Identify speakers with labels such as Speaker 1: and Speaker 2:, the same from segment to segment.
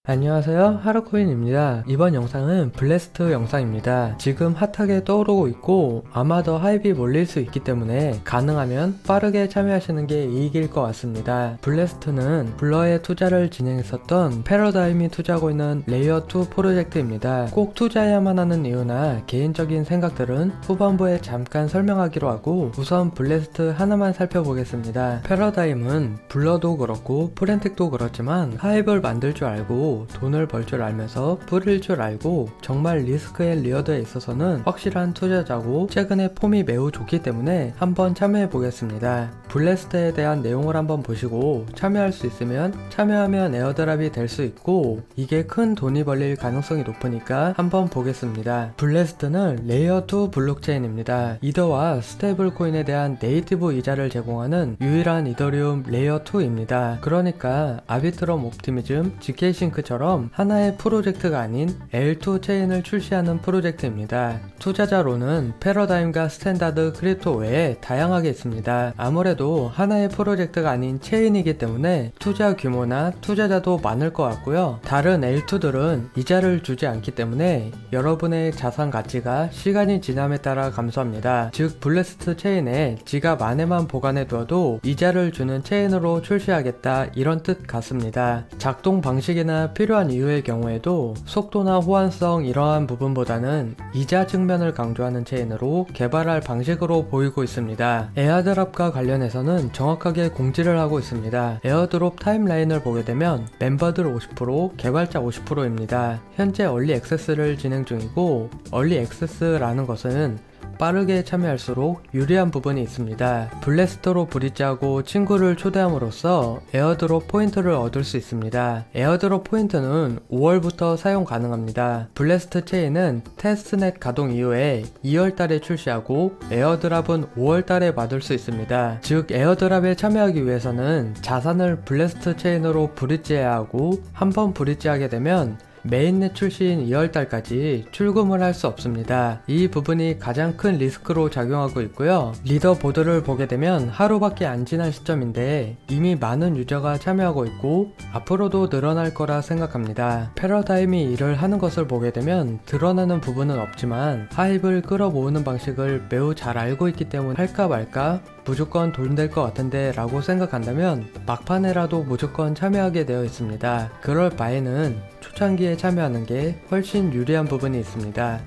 Speaker 1: 안녕하세요, 하루코인입니다. 이번 영상은 블래스트 영상입니다. 지금 핫하게 떠오르고 있고 아마 더 하이브이 몰릴 수 있기 때문에 가능하면 빠르게 참여하시는 게 이익일 것 같습니다. 블래스트는 블러에 투자를 진행했었던 패러다임이 투자하고 있는 레이어2 프로젝트입니다. 꼭 투자해야만 하는 이유나 개인적인 생각들은 후반부에 잠깐 설명하기로 하고 우선 블래스트 하나만 살펴보겠습니다. 패러다임은 블러도 그렇고 프렌틱도 그렇지만 하이브를 만들 줄 알고 돈을 벌 줄 알면서 뿌릴 줄 알고 정말 리스크 앤 리워드에 있어서는 확실한 투자자고 최근에 폼이 매우 좋기 때문에 한번 참여해 보겠습니다. 블래스트에 대한 내용을 한번 보시고 참여할 수 있으면 참여하면 에어드랍이 될 수 있고 이게 큰 돈이 벌릴 가능성이 높으니까 한번 보겠습니다. 블래스트는 레이어2 블록체인입니다. 이더와 스테이블 코인에 대한 네이티브 이자를 제공하는 유일한 이더리움 레이어2입니다. 그러니까 아비트럼 옵티미즘, GK싱크처럼 하나의 프로젝트가 아닌 L2 체인을 출시하는 프로젝트입니다. 투자자로는 패러다임과 스탠다드 크립토 외에 다양하게 있습니다. 아무래도 하나의 프로젝트가 아닌 체인이기 때문에 투자 규모나 투자자도 많을 것 같고요. 다른 L2들은 이자를 주지 않기 때문에 여러분의 자산 가치가 시간이 지남에 따라 감소합니다. 즉 블래스트 체인에 지갑 안에만 보관해 두어도 이자를 주는 체인으로 출시하겠다 이런 뜻 같습니다. 작동 방식이나 필요한 이유의 경우에도 속도나 호환성 이러한 부분보다는 이자 측면을 강조하는 체인으로 개발할 방식으로 보이고 있습니다. 에어드롭과 관련해서는 정확하게 공지를 하고 있습니다. 에어드롭 타임라인을 보게 되면 멤버들 50%, 개발자 50%입니다. 현재 얼리 액세스를 진행 중이고 얼리 액세스라는 것은 빠르게 참여할수록 유리한 부분이 있습니다. 블래스터로 브릿지하고 친구를 초대함으로써 에어드롭 포인트를 얻을 수 있습니다. 에어드롭 포인트는 5월부터 사용 가능합니다. 블래스트 체인은 테스트넷 가동 이후에 2월달에 출시하고 에어드랍은 5월달에 받을 수 있습니다. 즉 에어드랍에 참여하기 위해서는 자산을 블래스트 체인으로 브릿지해야 하고 한번 브릿지하게 되면 메인넷 출시인 2월달까지 출금을 할 수 없습니다. 이 부분이 가장 큰 리스크로 작용하고 있고요. 리더보드를 보게 되면 하루밖에 안 지난 시점인데 이미 많은 유저가 참여하고 있고 앞으로도 늘어날 거라 생각합니다. 패러다임이 일을 하는 것을 보게 되면 드러나는 부분은 없지만 하이브를 끌어모으는 방식을 매우 잘 알고 있기 때문에 할까 말까 무조건 돈 될 것 같은데 라고 생각한다면 막판에라도 무조건 참여하게 되어 있습니다. 그럴 바에는 초창기에 참여하는 게 훨씬 유리한 부분이 있습니다.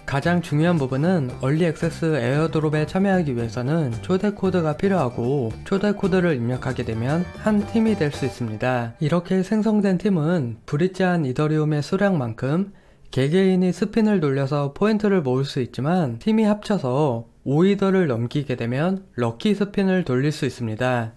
Speaker 1: 가장 중요한 부분은 얼리 액세스 에어드롭에 참여하기 위해서는 초대 코드가 필요하고 초대 코드를 입력하게 되면 한 팀이 될 수 있습니다. 이렇게 생성된 팀은 브릿지한 이더리움의 수량만큼 개개인이 스핀을 돌려서 포인트를 모을 수 있지만 팀이 합쳐서 5이더를 넘기게 되면 럭키 스핀을 돌릴 수 있습니다.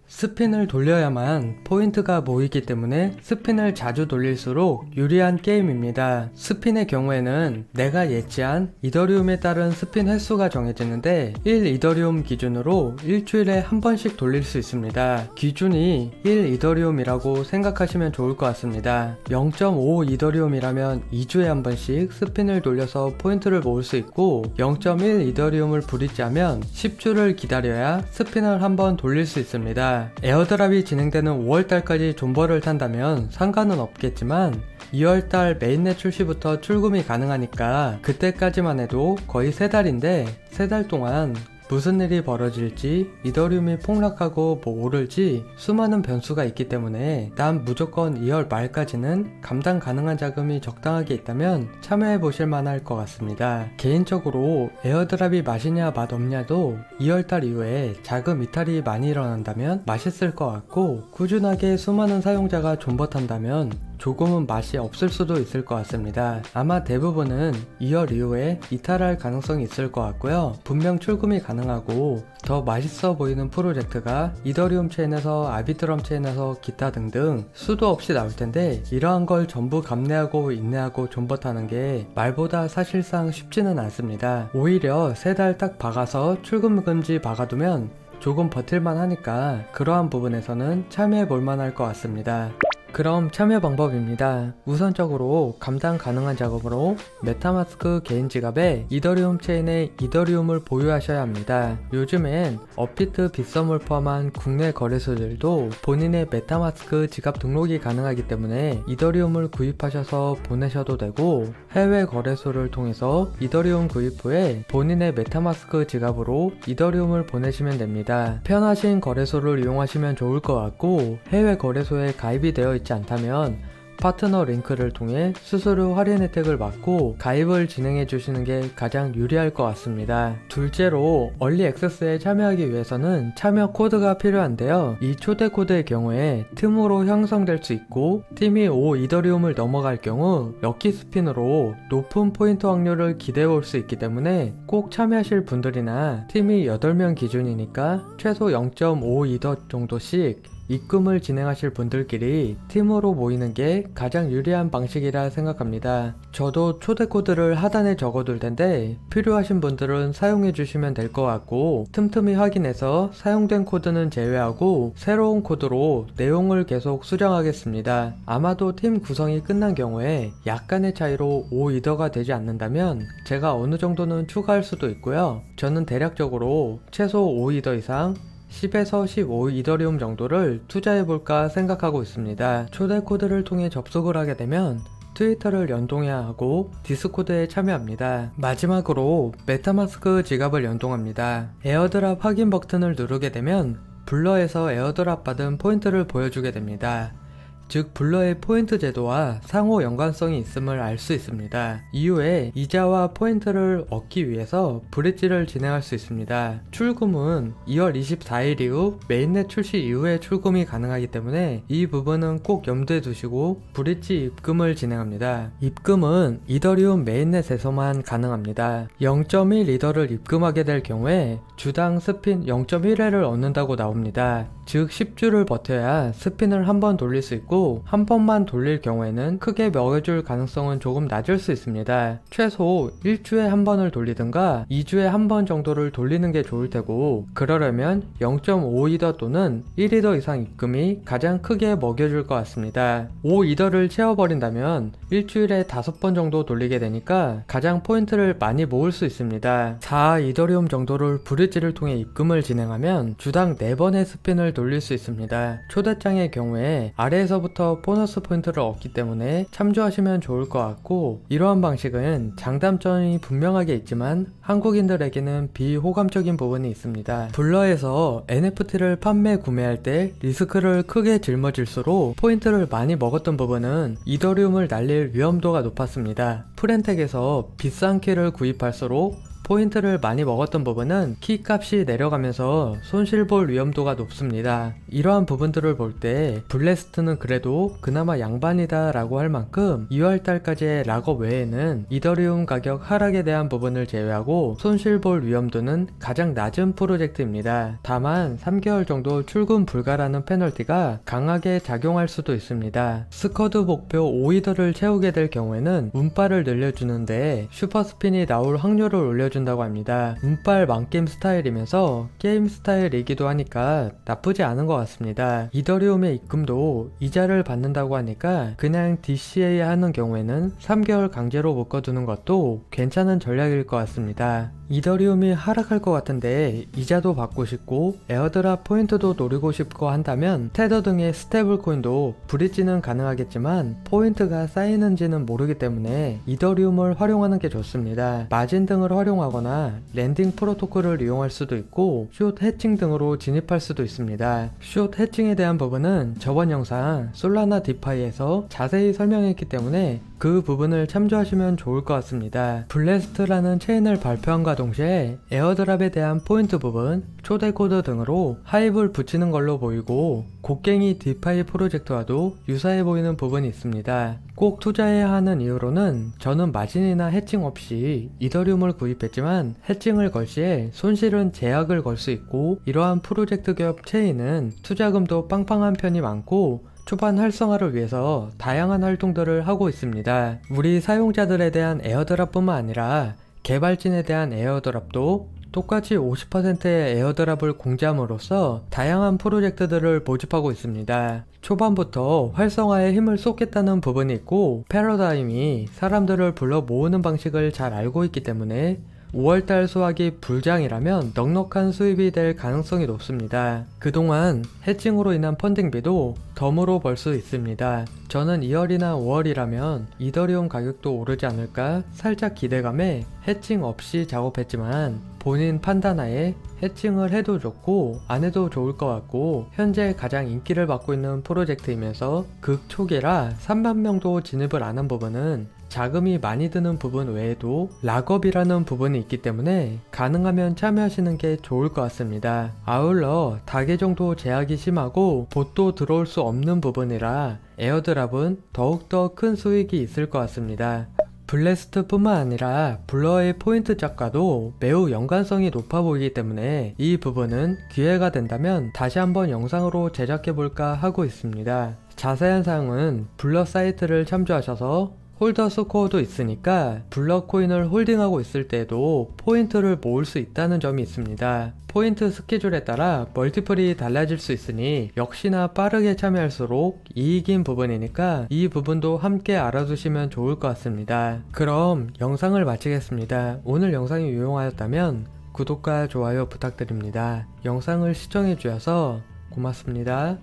Speaker 1: 스핀을 돌려야만 포인트가 모이기 때문에 스핀을 자주 돌릴수록 유리한 게임입니다. 스핀의 경우에는 내가 예치한 이더리움에 따른 스핀 횟수가 정해지는데 1 이더리움 기준으로 일주일에 한 번씩 돌릴 수 있습니다. 기준이 1 이더리움이라고 생각하시면 좋을 것 같습니다. 0.5 이더리움이라면 2주에 한 번씩 스핀을 돌려서 포인트를 모을 수 있고 0.1 이더리움을 브릿지하면 10주를 기다려야 스핀을 한 번 돌릴 수 있습니다. 에어드랍이 진행되는 5월달까지 존버를 탄다면 상관은 없겠지만 2월달 메인넷 출시부터 출금이 가능하니까 그때까지만 해도 거의 3달인데 3달 동안 무슨 일이 벌어질지 이더리움이 폭락하고 뭐 오를지 수많은 변수가 있기 때문에 난 무조건 2월 말까지는 감당 가능한 자금이 적당하게 있다면 참여해 보실 만할 것 같습니다. 개인적으로 에어드랍이 맛이냐 맛없냐도 2월달 이후에 자금 이탈이 많이 일어난다면 맛있을 것 같고 꾸준하게 수많은 사용자가 존버 탄다면 조금은 맛이 없을 수도 있을 것 같습니다. 아마 대부분은 2월 이후에 이탈할 가능성이 있을 것 같고요. 분명 출금이 가능하고 더 맛있어 보이는 프로젝트가 이더리움 체인에서 아비트럼 체인에서 기타 등등 수도 없이 나올 텐데 이러한 걸 전부 감내하고 인내하고 존버 타는 게 말보다 사실상 쉽지는 않습니다. 오히려 3달 딱 박아서 출금 금지 박아두면 조금 버틸만 하니까 그러한 부분에서는 참여해 볼 만할 것 같습니다. 그럼 참여 방법입니다. 우선적으로 감당 가능한 자금으로 메타마스크 개인 지갑에 이더리움 체인에 이더리움을 보유하셔야 합니다. 요즘엔 업비트 빗썸을 포함한 국내 거래소들도 본인의 메타마스크 지갑 등록이 가능하기 때문에 이더리움을 구입하셔서 보내셔도 되고, 해외 거래소를 통해서 이더리움 구입 후에 본인의 메타마스크 지갑으로 이더리움을 보내시면 됩니다. 편하신 거래소를 이용하시면 좋을 것 같고, 해외 거래소에 가입이 되어 있지 않다면 파트너 링크를 통해 수수료 할인 혜택을 받고 가입을 진행해 주시는 게 가장 유리할 것 같습니다. 둘째로 얼리 액세스에 참여하기 위해서는 참여 코드가 필요한데요. 이 초대 코드의 경우에 틈으로 형성될 수 있고, 팀이 5 이더리움을 넘어갈 경우 럭키 스핀으로 높은 포인트 확률을 기대해 볼 수 있기 때문에 꼭 참여하실 분들이나, 팀이 8명 기준이니까 최소 0.5 이더 정도씩 입금을 진행하실 분들끼리 팀으로 모이는 게 가장 유리한 방식이라 생각합니다. 저도 초대 코드를 하단에 적어둘 텐데 필요하신 분들은 사용해 주시면 될 것 같고, 틈틈이 확인해서 사용된 코드는 제외하고 새로운 코드로 내용을 계속 수정하겠습니다. 아마도 팀 구성이 끝난 경우에 약간의 차이로 5이더가 되지 않는다면 제가 어느 정도는 추가할 수도 있고요. 저는 대략적으로 최소 5이더 이상 10에서 15 이더리움 정도를 투자해볼까 생각하고 있습니다. 초대 코드를 통해 접속을 하게 되면 트위터를 연동해야 하고 디스코드에 참여합니다. 마지막으로 메타마스크 지갑을 연동합니다. 에어드랍 확인 버튼을 누르게 되면 블러에서 에어드랍 받은 포인트를 보여주게 됩니다. 즉 블러의 포인트 제도와 상호 연관성이 있음을 알 수 있습니다. 이후에 이자와 포인트를 얻기 위해서 브릿지를 진행할 수 있습니다. 출금은 2월 24일 이후 메인넷 출시 이후에 출금이 가능하기 때문에 이 부분은 꼭 염두에 두시고 브릿지 입금을 진행합니다. 입금은 이더리움 메인넷에서만 가능합니다. 0.1 이더를 입금하게 될 경우에 주당 스핀 0.1회를 얻는다고 나옵니다. 즉 10주를 버텨야 스핀을 한 번 돌릴 수 있고, 한 번만 돌릴 경우에는 크게 먹여줄 가능성은 조금 낮을 수 있습니다. 최소 1주에 한 번을 돌리든가 2주에 한 번 정도를 돌리는 게 좋을 테고, 그러려면 0.5이더 또는 1이더 이상 입금이 가장 크게 먹여줄 것 같습니다. 5이더를 채워버린다면 일주일에 5번 정도 돌리게 되니까 가장 포인트를 많이 모을 수 있습니다. 4 이더리움 정도를 브릿지를 통해 입금을 진행하면 주당 4번의 스핀을 돌릴 수 있습니다. 초대장의 경우에 아래에서부터 보너스 포인트를 얻기 때문에 참조하시면 좋을 것 같고, 이러한 방식은 장단점이 분명하게 있지만 한국인들에게는 비호감적인 부분이 있습니다. 블러에서 NFT를 판매 구매할 때 리스크를 크게 짊어질수록 포인트를 많이 먹었던 부분은 이더리움을 날릴 위험도가 높았습니다. 프렌텍에서 비싼 키를 구입할수록 포인트를 많이 먹었던 부분은 키 값이 내려가면서 손실볼 위험도가 높습니다. 이러한 부분들을 볼 때 블래스트는 그래도 그나마 양반이다 라고 할 만큼 2월달까지의 락업 외에는 이더리움 가격 하락에 대한 부분을 제외하고 손실볼 위험도는 가장 낮은 프로젝트입니다. 다만 3개월 정도 출금 불가라는 페널티가 강하게 작용할 수도 있습니다. 스쿼드 목표 5이더를 채우게 될 경우에는 운빨을 늘려주는데 슈퍼스핀이 나올 확률을 올려주는 다고 합니다. 운빨 망게임 스타일이면서 게임 스타일이기도 하니까 나쁘지 않은 것 같습니다. 이더리움의 입금도 이자를 받는다고 하니까 그냥 DCA 하는 경우에는 3개월 강제로 묶어두는 것도 괜찮은 전략일 것 같습니다. 이더리움이 하락할 것 같은데 이자도 받고 싶고 에어드랍 포인트도 노리고 싶고 한다면 테더 등의 스테이블 코인도 브릿지는 가능하겠지만 포인트가 쌓이는지는 모르기 때문에 이더리움을 활용하는 게 좋습니다. 마진 등을 활용하거나 랜딩 프로토콜을 이용할 수도 있고 숏 해칭 등으로 진입할 수도 있습니다. 숏 해칭에 대한 부분은 저번 영상 솔라나 디파이에서 자세히 설명했기 때문에 그 부분을 참조하시면 좋을 것 같습니다. 블래스트라는 체인을 발표한과 동시에 에어드랍에 대한 포인트 부분, 초대 코드 등으로 하입을 붙이는 걸로 보이고 곡괭이 디파이 프로젝트와도 유사해 보이는 부분이 있습니다. 꼭 투자해야 하는 이유로는 저는 마진이나 해칭 없이 이더리움을 구입했지만 해칭을 걸 시에 손실은 제약을 걸 수 있고, 이러한 프로젝트 겹 체인은 투자금도 빵빵한 편이 많고 초반 활성화를 위해서 다양한 활동들을 하고 있습니다. 우리 사용자들에 대한 에어드랍뿐만 아니라 개발진에 대한 에어드랍도 똑같이 50%의 에어드랍을 공지함으로써 다양한 프로젝트들을 모집하고 있습니다. 초반부터 활성화에 힘을 쏟겠다는 부분이 있고 패러다임이 사람들을 불러 모으는 방식을 잘 알고 있기 때문에 5월달 수확이 불장이라면 넉넉한 수입이 될 가능성이 높습니다. 그동안 해칭으로 인한 펀딩비도 덤으로 벌 수 있습니다. 저는 2월이나 5월이라면 이더리움 가격도 오르지 않을까 살짝 기대감에 해칭 없이 작업했지만 본인 판단하에 해칭을 해도 좋고 안 해도 좋을 것 같고 현재 가장 인기를 받고 있는 프로젝트이면서 극 초기라 3만 명도 진입을 안 한 부분은 자금이 많이 드는 부분 외에도 락업이라는 부분이 있기 때문에 가능하면 참여하시는 게 좋을 것 같습니다. 아울러 다계정도 제약이 심하고 봇도 들어올 수 없는 부분이라 에어드랍은 더욱더 큰 수익이 있을 것 같습니다. 블래스트 뿐만 아니라 블러의 포인트 작가도 매우 연관성이 높아 보이기 때문에 이 부분은 기회가 된다면 다시 한번 영상으로 제작해볼까 하고 있습니다. 자세한 사항은 블러 사이트를 참조하셔서 홀더 스코어도 있으니까 블러 코인을 홀딩하고 있을 때에도 포인트를 모을 수 있다는 점이 있습니다. 포인트 스케줄에 따라 멀티플이 달라질 수 있으니 역시나 빠르게 참여할수록 이익인 부분이니까 이 부분도 함께 알아두시면 좋을 것 같습니다. 그럼 영상을 마치겠습니다. 오늘 영상이 유용하였다면 구독과 좋아요 부탁드립니다. 영상을 시청해 주셔서 고맙습니다.